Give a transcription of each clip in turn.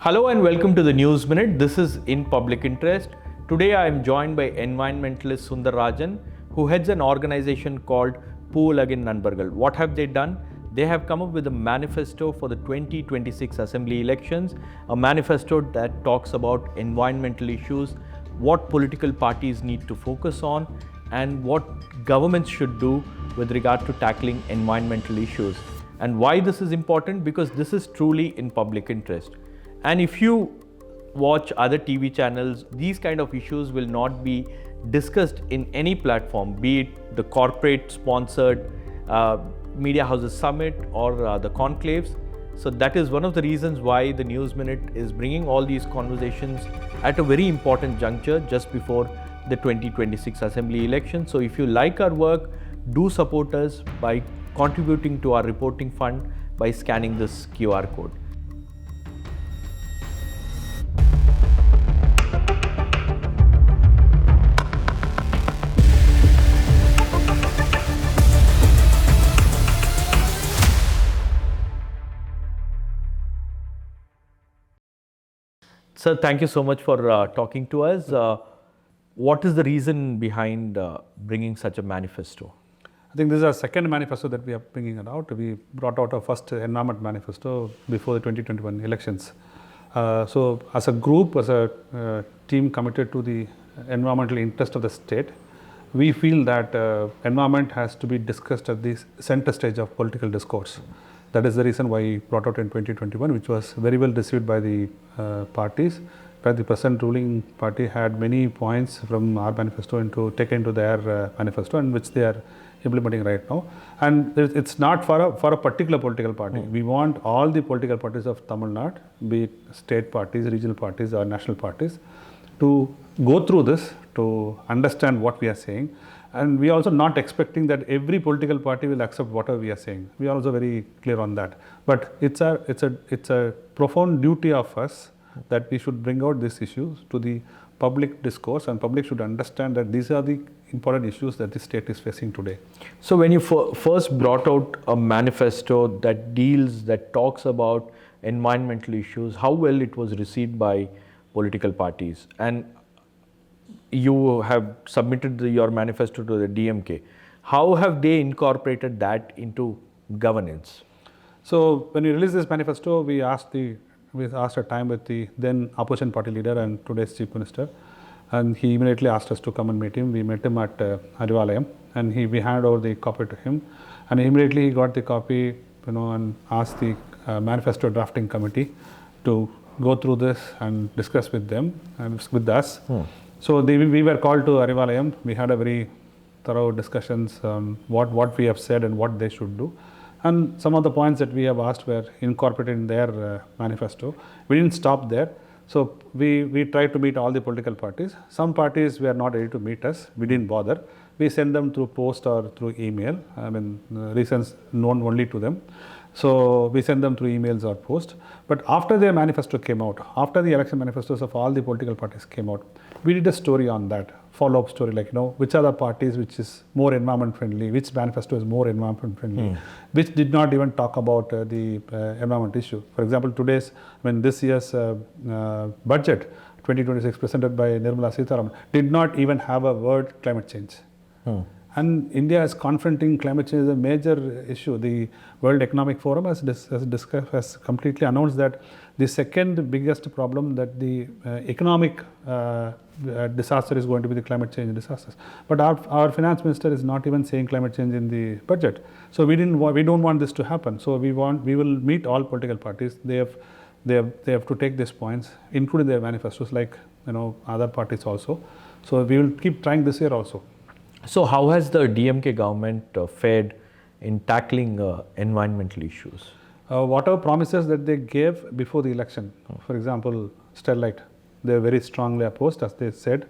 Hello and welcome to the News Minute. This is In Public Interest. Today I am joined by environmentalist Sundarrajan, who heads an organization called Poovulagin Nanbargal. What have they done? They have come up with a manifesto for the 2026 assembly elections, a manifesto that talks about environmental issues, what political parties need to focus on, and what governments should do with regard to tackling environmental issues. And why this is important? Because this is truly in public interest. And if you watch other TV channels, these kind of issues will not be discussed in any platform, be it the corporate sponsored media houses summit or the conclaves. So that is one of the reasons why the News Minute is bringing all these conversations at a very important juncture just before the 2026 assembly election. So if you like our work, do support us by contributing to our reporting fund by scanning this QR code. Sir, thank you so much for talking to us. What is the reason behind bringing such a manifesto? I think this is our second manifesto that we are bringing it out. We brought out our first environment manifesto before the 2021 elections. So as a group, as a team committed to the environmental interest of the state, we feel that environment has to be discussed at the center stage of political discourse. That is the reason why we brought out in 2021, which was very well received by the parties. But the present ruling party had many points from our manifesto taken into their manifesto, and which they are implementing right now. And it's not for a particular political party. We want all the political parties of Tamil Nadu, be it state parties, regional parties or national parties, to go through this, to understand what we are saying. And we are also not expecting that every political party will accept whatever we are saying. We are also very clear on that. But it's a profound duty of us that we should bring out these issues to the public discourse, and public should understand that these are the important issues that the state is facing today. So when you first brought out a manifesto that talks about environmental issues, how well it was received by political parties? And you have submitted your manifesto to the DMK. How have they incorporated that into governance? So when we released this manifesto, we asked a time with the then opposition party leader and today's chief minister, and he immediately asked us to come and meet him. We met him at Arivalayam, and we handed over the copy to him, and immediately he got the copy, and asked the manifesto drafting committee to go through this and discuss with them and with us. So we were called to Arivalayam. We had a very thorough discussions on what we have said and what they should do. And some of the points that we have asked were incorporated in their manifesto. We didn't stop there. So we tried to meet all the political parties. Some parties were not ready to meet us. We didn't bother. We sent them through post or through email. Reasons known only to them. So we send them through emails or post. But after their manifesto came out, after the election manifestos of all the political parties came out, we did a story on that, follow-up story, like, which are the parties which is more environment friendly, which manifesto is more environment friendly, which did not even talk about the environment issue. For example, this year's budget, 2026 presented by Nirmala Sitharaman, did not even have a word climate change. And India is confronting climate change as a major issue. The World Economic Forum has completely announced that the second biggest problem, that the economic disaster is going to be the climate change disasters. But our finance minister is not even saying climate change in the budget. So we don't want this to happen. So we will meet all political parties. They have to take these points, including their manifestos, like other parties also. So we will keep trying this year also. So how has the DMK government fared in tackling environmental issues? Whatever promises that they gave before the election, for example, Sterlite, they very strongly opposed, as they said,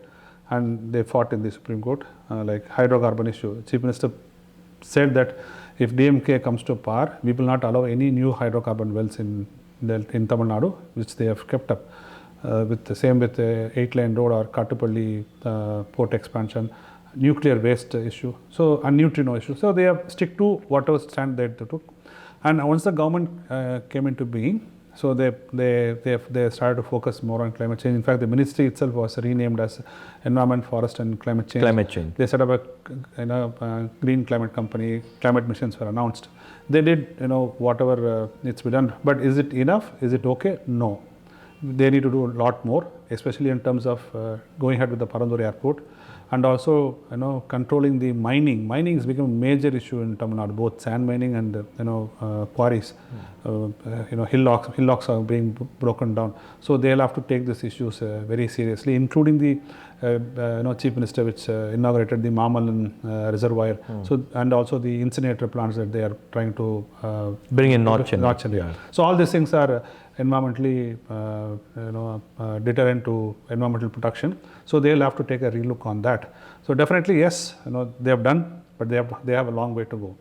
and they fought in the Supreme Court. Like hydrocarbon issue, Chief Minister said that if DMK comes to power, we will not allow any new hydrocarbon wells in Tamil Nadu, which they have kept up. With the 8-lane road or Kattupalli port expansion, nuclear waste issue, so a neutrino issue. So they have stick to whatever stand they took. And once the government came into being, So they started to focus more on climate change. In fact, the ministry itself was renamed as Environment, Forest and Climate Change. Climate change. They set up a green climate company. Climate missions were announced. They did whatever needs to be done. But is it enough? Is it okay? No. They need to do a lot more, especially in terms of going ahead with the Paranduri airport, and also controlling the mining. Mining has become a major issue in Tamil Nadu, both sand mining and quarries. Hillocks are being broken down. So they'll have to take these issues very seriously, including the Chief Minister, which inaugurated the Mamalan reservoir. So and also the incinerator plants that they are trying to bring in North Chennai. Yeah. So all these things are environmentally deterrent to environmental protection. So they'll have to take a relook on that. So definitely yes, they have done, but they have a long way to go.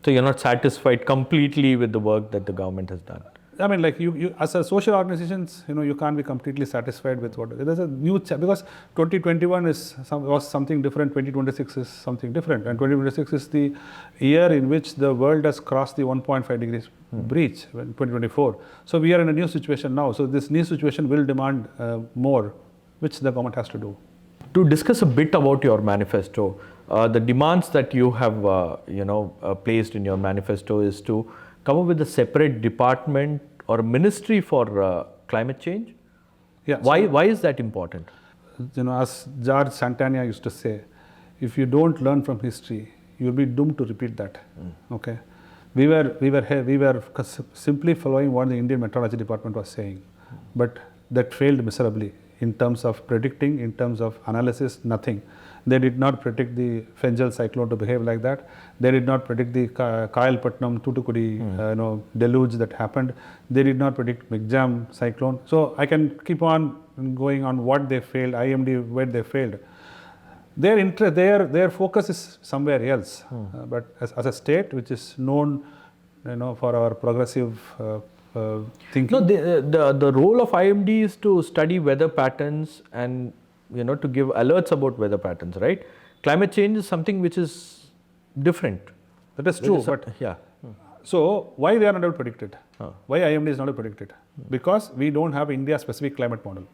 So you're not satisfied completely with the work that the government has done? I mean, like you as a social organizations, you can't be completely satisfied with what there's a new because 2021 was something different. 2026 is something different, and 2026 is the year in which the world has crossed the 1.5 degrees breach in 2024. So we are in a new situation now. So this new situation will demand more, which the government has to do. To discuss a bit about your manifesto, the demands that you have placed in your manifesto is to come up with a separate department or a ministry for climate change. Yeah. Why is that important? As George Santana used to say, if you don't learn from history, you'll be doomed to repeat that. Okay. We were simply following what the Indian Meteorology Department was saying, but that failed miserably in terms of predicting, in terms of analysis, nothing. They did not predict the Fenjal cyclone to behave like that. They did not predict the Kayalpatnam Tutukudi deluge that happened. They did not predict Migjam cyclone. So I can keep on going on what they failed, IMD where they failed. Their focus is somewhere else. But as a state which is known for our progressive thinking. No, the role of IMD is to study weather patterns and to give alerts about weather patterns, right? Climate change is something which is different. That is true, but yeah. So why they are not able to predict it? Why IMD is not able to predict it? Because we don't have India-specific climate model.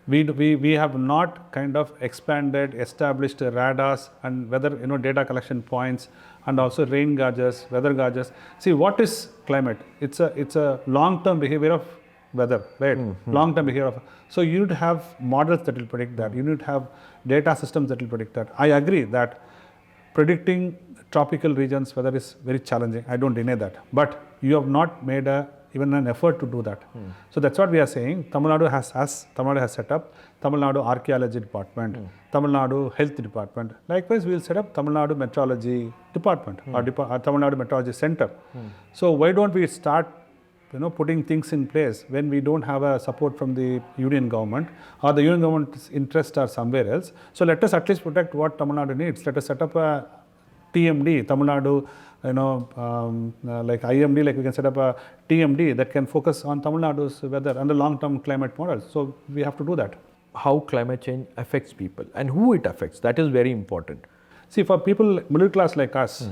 We have not kind of expanded, established radars and weather data collection points, and also rain gauges, weather gauges. See, what is climate? It's a long-term behavior of weather, right? Long-term behavior of. So you need to have models that will predict that. You need to have data systems that will predict that. I agree that predicting tropical regions weather is very challenging. I don't deny that. But you have not made even an effort to do that. So that's what we are saying. Tamil Nadu has set up Tamil Nadu Archaeology Department, Tamil Nadu Health Department. Likewise, we will set up Tamil Nadu Meteorology Department or Tamil Nadu Meteorology Center. So why don't we start putting things in place when we don't have a support from the union government, or the union government's interests are somewhere else. So let us at least protect what Tamil Nadu needs. Let us set up a TMD, Tamil Nadu, like IMD, like we can set up a TMD that can focus on Tamil Nadu's weather and the long-term climate models. So we have to do that. How climate change affects people and who it affects, that is very important. See, for people middle class like us,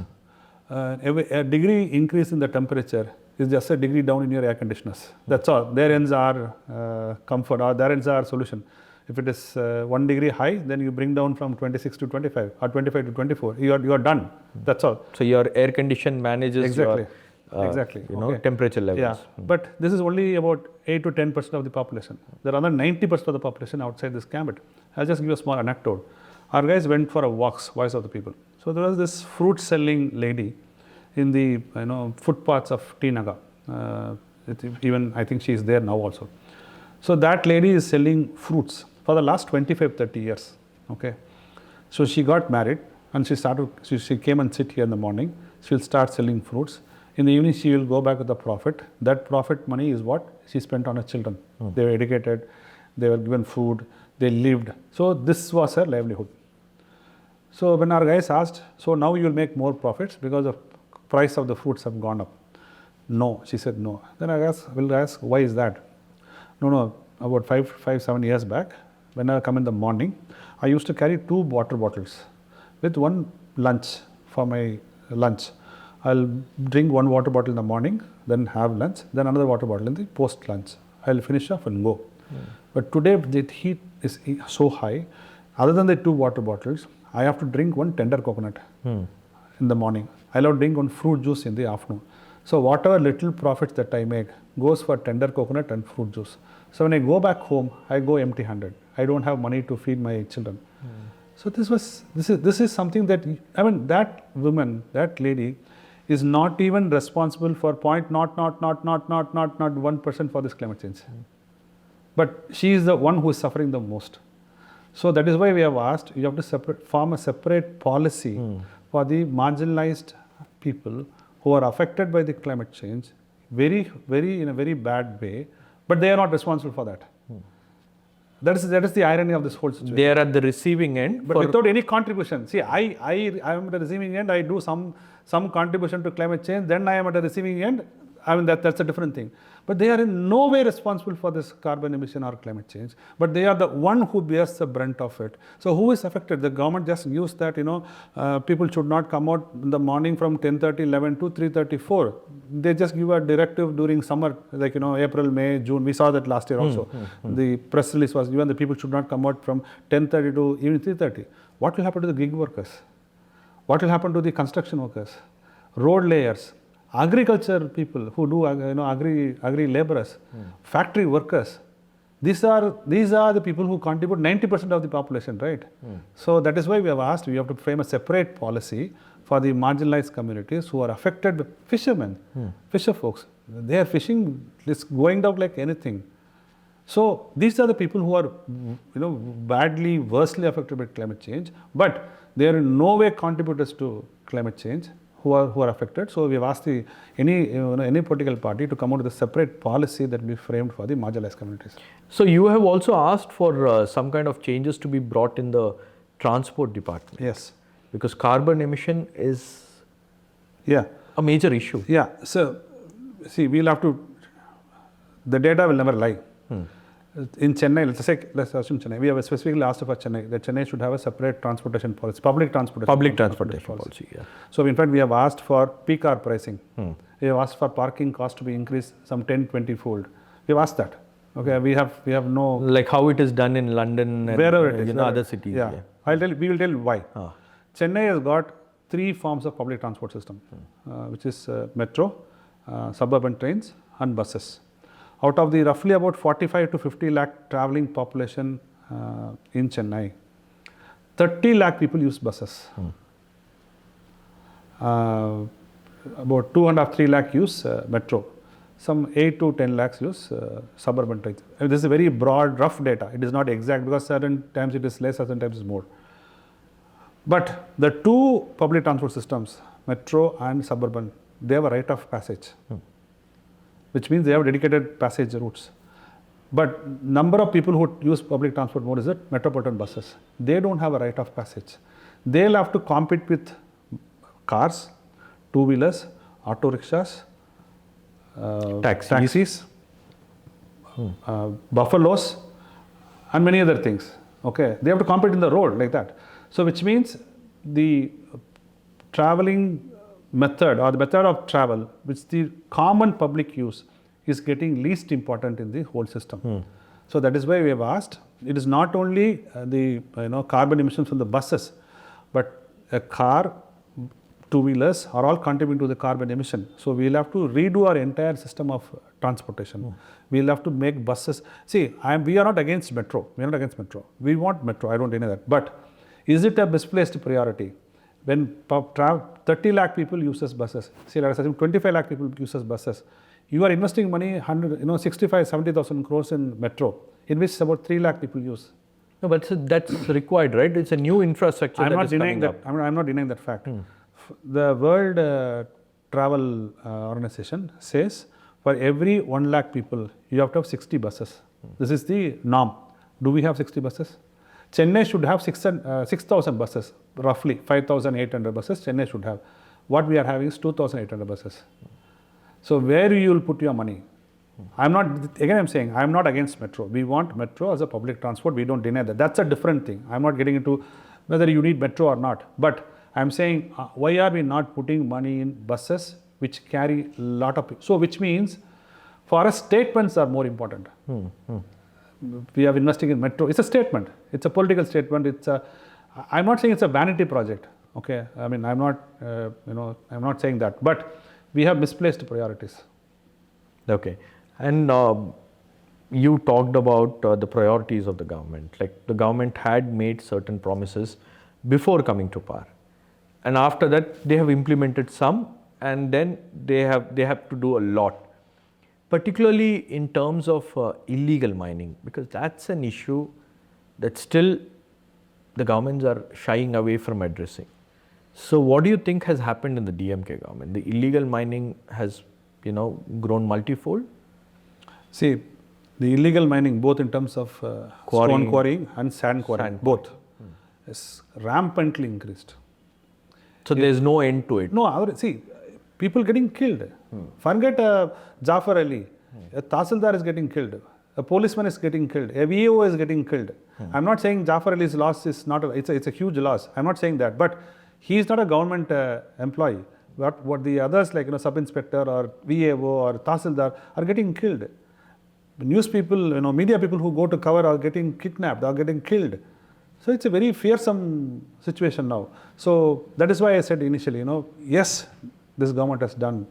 a degree increase in the temperature is just a degree down in your air conditioners. That's all. Their ends are comfort, or their ends are solution. If it is 1 degree high, then you bring down from 26 to 25 or 25 to 24. You are done. That's all. So your air condition manages your temperature levels. Yeah, but this is only about 8 to 10% of the population. There are other 90% of the population outside this gambit. I'll just give you a small anecdote. Our guys went for a voice of the people. So there was this fruit selling lady in the footpaths of T Nagar. Even I think she is there now also. So that lady is selling fruits for the last 25-30 years. Okay, so she got married and she came and sit here in the morning. She'll start selling fruits. In the evening, she will go back with the profit. That profit money is what she spent on her children. They were educated, they were given food, they lived. So this was her livelihood. So when our guys asked, so now you will make more profits because the price of the fruits have gone up. No, she said no. Then we'll ask, why is that? No, about 5-7 years back, when I come in the morning, I used to carry 2 water bottles with 1 lunch for my lunch. I'll drink one water bottle in the morning, then have lunch, then another water bottle in the post lunch. I'll finish off and go. But today the heat is so high. Other than the 2 water bottles, I have to drink one tender coconut in the morning. I'll have to drink one fruit juice in the afternoon. So whatever little profits that I make goes for tender coconut and fruit juice. So when I go back home, I go empty-handed. I don't have money to feed my children. So this is something that, I mean, that woman, that lady is not even responsible for 0.1% for this climate change. But she is the one who is suffering the most. So that is why we have asked, you have to form a separate policy for the marginalized people who are affected by the climate change, in a very bad way, but they are not responsible for that. That is the irony of this whole situation. They are at the receiving end, but without any contribution. See, I am at the receiving end. I do some contribution to climate change. Then I am at the receiving end. I mean, that's a different thing. But they are in no way responsible for this carbon emission or climate change. But they are the one who bears the brunt of it. So who is affected? The government just used that, people should not come out in the morning from 10:30, 11 to 3:34. They just give a directive during summer, like, April, May, June. We saw that last year also. The press release was given, the people should not come out from 10:30 to even 3:30. What will happen to the gig workers? What will happen to the construction workers, road layers, agriculture people who do agri laborers, factory workers? These are the people who contribute 90% of the population, right? So that is why we have asked, we have to frame a separate policy for the marginalized communities who are affected. Fishermen, fisher folks, they are fishing, it's going down like anything. So these are the people who are badly, worstly affected by climate change, but they are in no way contributors to climate change. Who are affected. So we have asked any political party to come out with a separate policy that will be framed for the marginalized communities. So you have also asked for some kind of changes to be brought in the transport department. Yes. Because carbon emission is a major issue. Yeah. So see, we'll have to, the data will never lie. In Chennai, let's assume Chennai, we have specifically asked for Chennai, that Chennai should have a separate transportation policy, public transportation policy. Yeah. So in fact, we have asked for peak hour pricing. We have asked for parking cost to be increased some 10-20 fold. We have asked that. Okay, we have no, like how it is done in London and wherever it is, other cities. Yeah. We will tell you why. Chennai has got 3 forms of public transport system, which is metro, suburban trains and buses. Out of the roughly about 45 to 50 lakh traveling population in Chennai, 30 lakh people use buses. About 2.5-3 lakh use metro. Some 8 to 10 lakhs use suburban trains. This is a very broad, rough data. It is not exact because certain times it is less, certain times it is more. But the 2 public transport systems, metro and suburban, they have a rite of passage. Which means they have dedicated passage routes. But number of people who use public transport more is the metropolitan buses. They don't have a rite of passage. They'll have to compete with cars, two-wheelers, auto rickshaws, taxis, buffaloes, and many other things. Okay, they have to compete in the road like that. So which means the traveling method or the method of travel which the common public use is getting least important in the whole system. So that is why we have asked, it is not only the carbon emissions from the buses, but a car, two-wheelers are all contributing to the carbon emission. So we will have to redo our entire system of transportation. We will have to make buses. See, we are not against metro. We are not against metro. We want metro, I don't deny that. But is it a misplaced priority? When 30 lakh people uses buses, see, let us assume 25 lakh people uses buses, you are investing money, 65-70,000 crores in metro, in which about 3 lakh people use. No, but that's required, right? It's a new infrastructure. I'm not denying that. I'm not denying that fact. The World Travel Organization says for every 1 lakh people, you have to have 60 buses. This is the norm. Do we have 60 buses? Chennai should have 6,000 buses, roughly 5,800 buses Chennai should have. What we are having is 2,800 buses. So where you will put your money? I'm saying I'm not against metro. We want metro as a public transport. We don't deny that. That's a different thing. I'm not getting into whether you need metro or not. But I'm saying, why are we not putting money in buses which carry a lot of people? So, which means for us, statements are more important. We are investing in metro. It's a statement. It's a political statement. I'm not saying it's a vanity project. Okay, I mean, I'm not, I'm not saying that. But we have misplaced priorities. Okay, and you talked about the priorities of the government. Like the government had made certain promises before coming to power, and after that they have implemented some, and then they have to do a lot, particularly in terms of illegal mining, because that's an issue that still the governments are shying away from addressing. So what do you think has happened in the DMK government? The illegal mining has, grown multifold? See, the illegal mining, both in terms of stone quarrying and sand quarrying, both, is rampantly increased. So there's no end to it? No, see, people getting killed. Forget Jafar Ali. A Tahsildar is getting killed. A policeman is getting killed. A VAO is getting killed. I'm not saying Jafar Ali's loss is not, it's a huge loss. I'm not saying that. But he is not a government employee. What the others like, sub-inspector or VAO or Tahsildar are getting killed. News people, media people who go to cover are getting kidnapped, are getting killed. So it's a very fearsome situation now. So that is why I said initially, yes, this government has done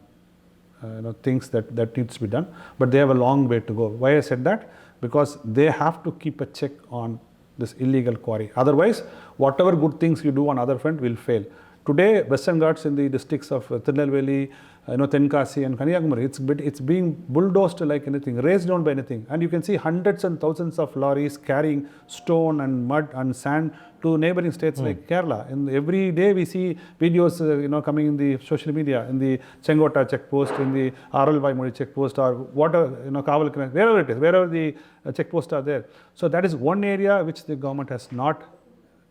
things that needs to be done, but they have a long way to go. Why I said that? Because they have to keep a check on this illegal quarry. Otherwise, whatever good things you do on other front will fail. Today, Western Ghats in the districts of Tirunelveli, Tenkasi and Kanyakumari, it's being bulldozed like anything, raised down by anything. And you can see hundreds and thousands of lorries carrying stone and mud and sand to neighboring states like Kerala. And every day we see videos, coming in the social media, in the Chengota checkpost, in the Aralvaimudi checkpost, or Kaval, wherever it is, wherever the checkposts are there. So that is one area which the government has not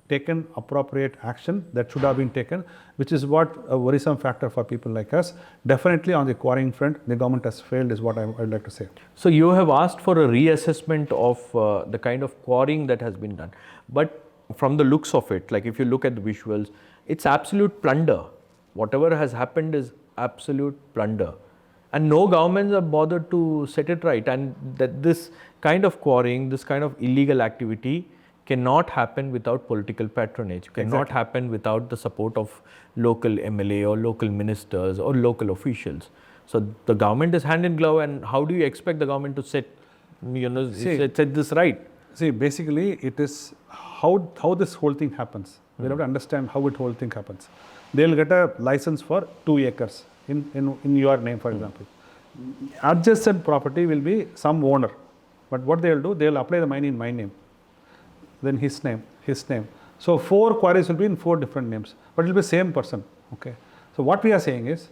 taken appropriate action that should have been taken, which is what a worrisome factor for people like us. Definitely on the quarrying front, the government has failed is what I would like to say. So you have asked for a reassessment of the kind of quarrying that has been done. But from the looks of it, like if you look at the visuals, it's absolute plunder. Whatever has happened is absolute plunder. And no governments are bothered to set it right. And that this kind of quarrying, this kind of illegal activity cannot happen without political patronage, cannot happen without the support of local MLA or local ministers or local officials. So the government is hand in glove, and how do you expect the government to set this right? See, basically it is how this whole thing happens. We have to understand how it whole thing happens. They'll get a license for 2 acres in your name, for example. Adjacent property will be some owner, but what they'll do, they'll apply the mine in my name. Then his name. So 4 quarries will be in 4 different names, but it will be same person. Okay. So what we are saying is,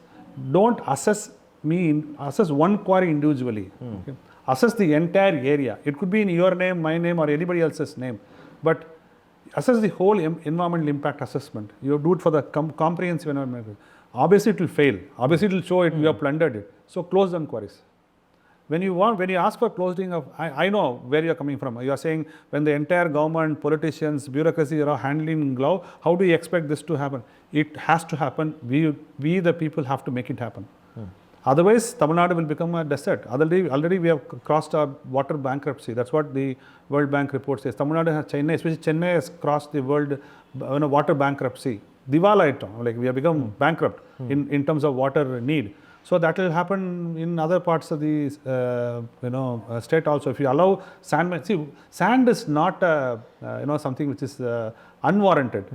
don't assess one quarry individually. Okay. Assess the entire area. It could be in your name, my name, or anybody else's name, but assess the whole environmental impact assessment. You do it for the comprehensive environmental. Obviously it will fail. Obviously it will show we have plundered it. So close down quarries. When you ask for closing of, I know where you are coming from. You are saying when the entire government, politicians, bureaucracy are handling in glove, how do you expect this to happen? It has to happen. We the people have to make it happen. Otherwise, Tamil Nadu will become a desert. Already we have crossed our water bankruptcy. That's what the World Bank report says. Tamil Nadu has Chennai, especially Chennai has crossed the world water bankruptcy. Divala item, like we have become bankrupt in terms of water need. So that will happen in other parts of the state also. If you allow sand, see, sand is not something which is unwarranted.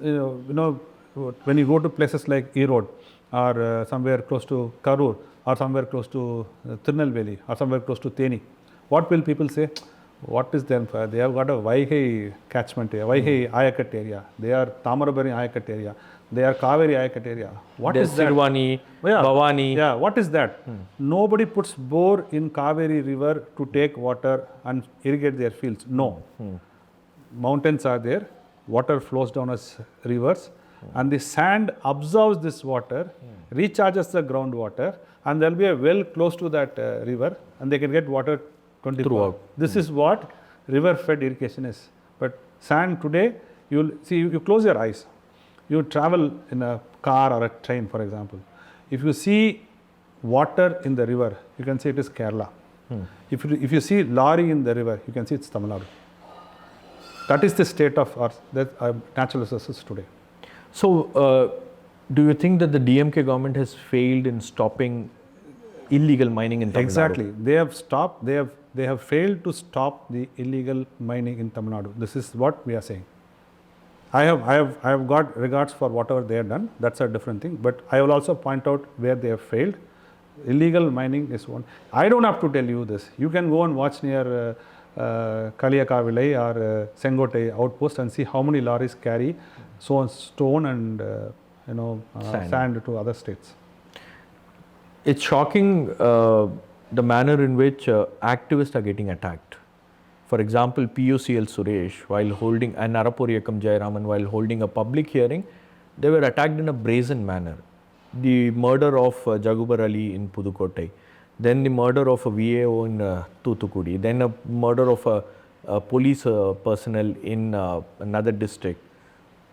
When you go to places like Erode or somewhere close to Karur or somewhere close to Tirunelveli or somewhere close to Theni, what will people say? What is there? They have got a Vijay catchment area, Vijay Ayakat area. They are Tamarabari Ayakat area. They are Kaveri Ayakat area. What is that? Sirvani, Bhavani. Yeah, what is that? Nobody puts bore in Kaveri river to take water and irrigate their fields. No. Mountains are there. Water flows down as rivers. And the sand absorbs this water, recharges the groundwater, and there will be a well close to that river, and they can get water 24 hours. This is what river-fed irrigation is. But sand today, you close your eyes. You travel in a car or a train, for example. If you see water in the river, you can say it is Kerala. If you see lorry in the river, you can see it's Tamil Nadu. That is the state of our natural resources today. So, do you think that the DMK government has failed in stopping illegal mining in Tamil Nadu? Exactly. They have stopped. They have failed to stop the illegal mining in Tamil Nadu. This is what we are saying. I have got regards for whatever they have done. That's a different thing. But I will also point out where they have failed. Illegal mining is one. I don't have to tell you this. You can go and watch near Kaliyakavilai or Sengote outpost and see how many lorries carry stone and sand to other states. It's shocking the manner in which activists are getting attacked. For example, PUCL Suresh, while holding, and Araporiyakam Jayaraman, while holding a public hearing, they were attacked in a brazen manner. The murder of Jagubar Ali in Pudukkottai, then the murder of a VAO in Thoothukudi, then a murder of a police personnel in another district.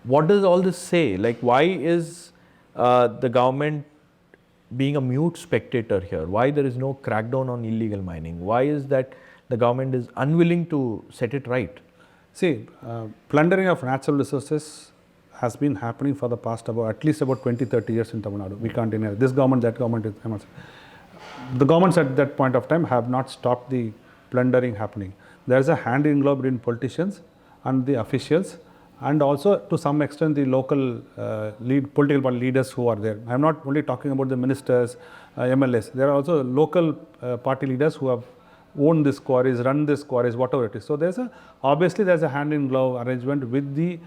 What does all this say? Like, why is the government being a mute spectator here? Why there is no crackdown on illegal mining? Why is that the government is unwilling to set it right? See, plundering of natural resources has been happening for the past at least 20-30 years in Tamil Nadu. We can't deny it. This government, that government, the governments at that point of time have not stopped the plundering happening. There is a hand in glove between politicians and the officials, and also to some extent the local political party leaders who are there. I am not only talking about the ministers, MLAs. There are also local party leaders who have owned these quarries, run these quarries, whatever it is. So obviously there's a hand in glove arrangement with the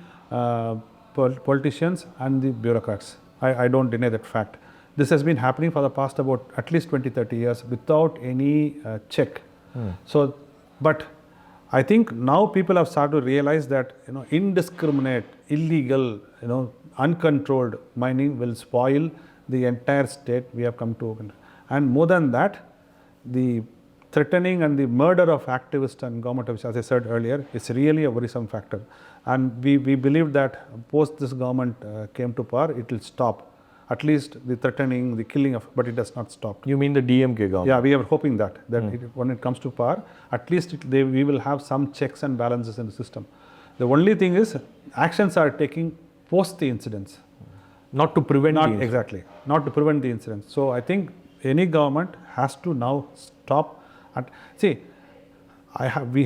politicians and the bureaucrats. I don't deny that fact. This has been happening for the past at least 20-30 years without any check. So, but I think now people have started to realize that indiscriminate, illegal, uncontrolled mining will spoil the entire state. We have come to, and more than that, the threatening and the murder of activists and government officials, as I said earlier, is really a worrisome factor. And we believe that post this government came to power, it will stop. At least the threatening, the killing of, but it does not stop. You mean the DMK government? Yeah, we are hoping that when it comes to power, at least we will have some checks and balances in the system. The only thing is, actions are taking post the incidents. Not to prevent the incident. Exactly, not to prevent the incidents. So I think any government has to now stop. And see, we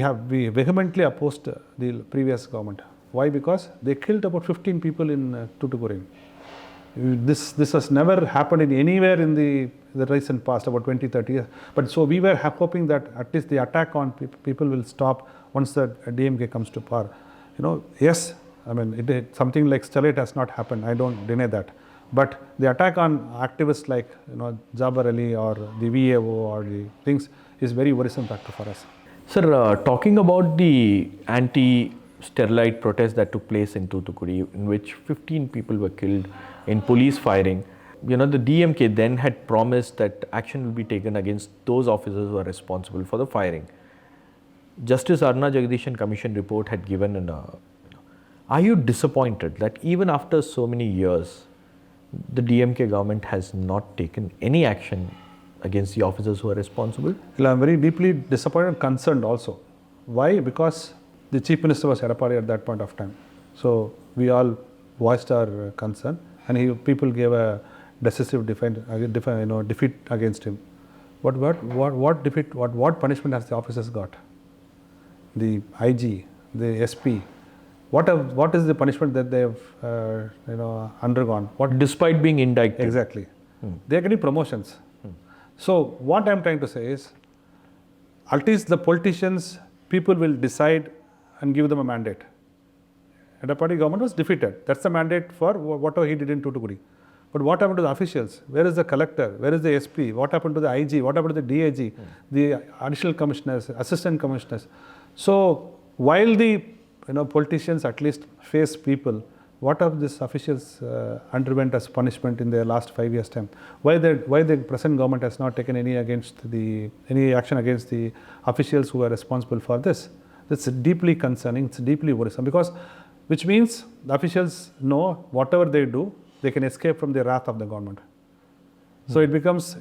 vehemently opposed the previous government. Why? Because they killed about 15 people in Tuticorin. This has never happened anywhere in the recent past, about 20-30 years. But so we were hoping that at least the attack on people will stop once the DMK comes to power. Yes, I mean, something like Sterlite has not happened. I don't deny that. But the attack on activists like Jabar Ali or the VAO or the things is very worrisome factor for us. Sir, talking about the anti-Sterlite protest that took place in Thoothukudi, in which 15 people were killed in police firing, the DMK then had promised that action will be taken against those officers who are responsible for the firing. Justice Aruna Jagdishan Commission report had given are you disappointed that even after so many years, the DMK government has not taken any action against the officers who are responsible? Well, I'm very deeply disappointed and concerned also. Why? Because the Chief Minister was Edappadi at that point of time. So we all voiced our concern, and people gave a decisive defeat against him. What defeat? What punishment has the officers got? The IG, the SP. What is the punishment that they have undergone? Despite being indicted. Exactly. They are getting promotions. So what I'm trying to say is, at least the politicians, people will decide and give them a mandate. Edappadi government was defeated. That's the mandate for whatever he did in Tuticorin. But what happened to the officials? Where is the collector? Where is the SP? What happened to the IG? What happened to the DIG? The additional commissioners, assistant commissioners? So while the politicians at least face people, what have these officials underwent as punishment in their last 5 years' time? Why the present government has not taken any action against the officials who are responsible for this? That's deeply concerning. It's deeply worrisome, because which means the officials know whatever they do, they can escape from the wrath of the government. So it becomes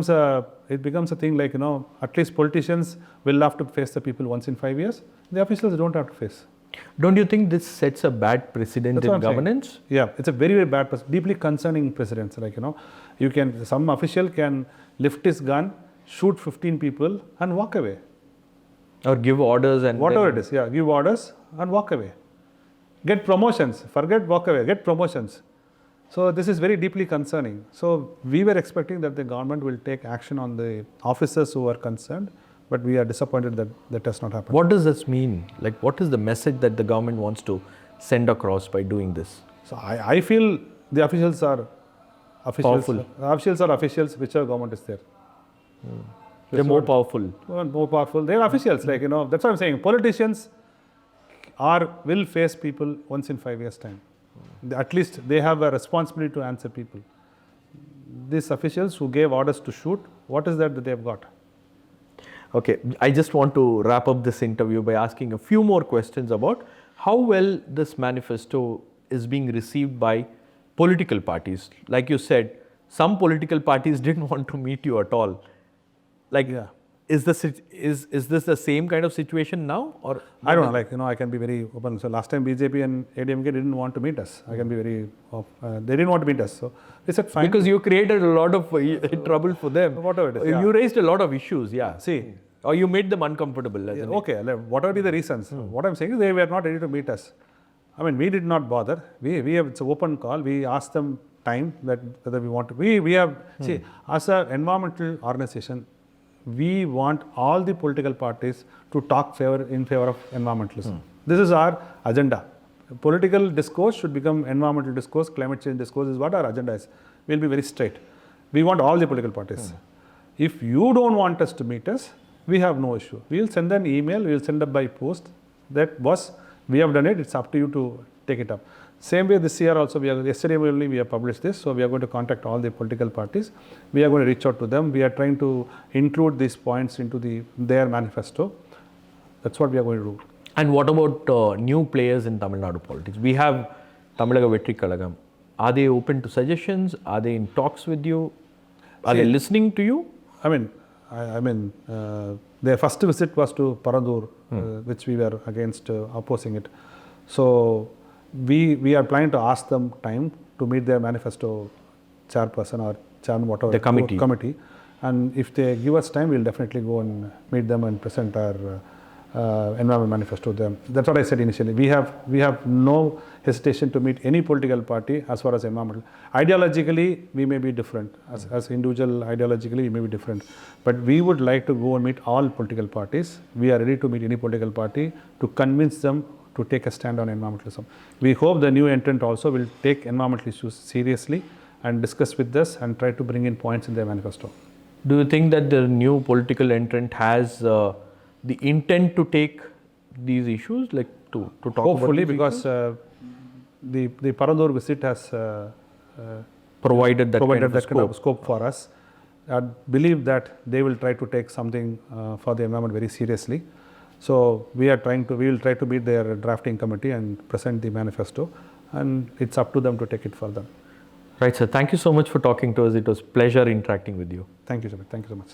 a thing like, at least politicians will have to face the people once in 5 years. The officials don't have to face. Don't you think this sets a bad precedent in governance? Saying. Yeah, it's a very, very bad, deeply concerning precedent. Like, some official can lift his gun, shoot 15 people and walk away. Or give orders and whatever it is, give orders and walk away. Get promotions, forget walk away, get promotions. So this is very deeply concerning. So we were expecting that the government will take action on the officers who are concerned, but we are disappointed that that has not happened. What does this mean? Like, what is the message that the government wants to send across by doing this? So I feel the officials are powerful. Officials are officials, whichever government is there. They're more powerful. More powerful. They are officials. Like, that's what I'm saying. Politicians will face people once in 5 years' time. At least they have a responsibility to answer people. These officials who gave orders to shoot, what is that they have got? Okay, I just want to wrap up this interview by asking a few more questions about how well this manifesto is being received by political parties. Like you said, some political parties didn't want to meet you at all. Like, is this the same kind of situation now, or I don't know? Like, I can be very open. So last time BJP and AIADMK didn't want to meet us. I can be very. They didn't want to meet us. So we said fine. Because you created a lot of trouble for them. Whatever it is. You raised a lot of issues. See. Or you made them uncomfortable. Okay. Whatever be the reasons. What I'm saying is they were not ready to meet us. I mean, we did not bother. It's an open call. We asked them time that whether we want to. We have see, as an environmental organization, we want all the political parties to talk in favor of environmentalism. This is our agenda. Political discourse should become environmental discourse, climate change discourse is what our agenda is. We'll be very straight. We want all the political parties. If you don't want us to meet us, we have no issue. We will send an email, we will send up by post that we have done it, it's up to you to take it up. Same way this year also, yesterday only we have published this, so we are going to contact all the political parties. We are going to reach out to them. We are trying to include these points into their manifesto. That's what we are going to do. And what about new players in Tamil Nadu politics? We have Tamilaga Vetri Kalagam. Are they open to suggestions? Are they in talks with you? Are they listening to you? I mean, their first visit was to Parandur, which we were against opposing it. So we are planning to ask them time to meet their manifesto chairperson or chairman, whatever. The committee. And if they give us time, we'll definitely go and meet them and present our environment manifesto to them. That's what I said initially. We have no hesitation to meet any political party as far as environmental. Ideologically, we may be different. As individual, ideologically, we may be different. But we would like to go and meet all political parties. We are ready to meet any political party to convince them to take a stand on environmentalism. We hope the new entrant also will take environmental issues seriously and discuss with us and try to bring in points in their manifesto. Do you think that the new political entrant has the intent to take these issues, like to talk hopefully, about because the Parandur visit has provided that kind of scope for us. I believe that they will try to take something for the environment very seriously. So we will try to meet their drafting committee and present the manifesto, and it's up to them to take it further. Right, sir. Thank you so much for talking to us. It was a pleasure interacting with you. Thank you, Shabbir. Thank you so much.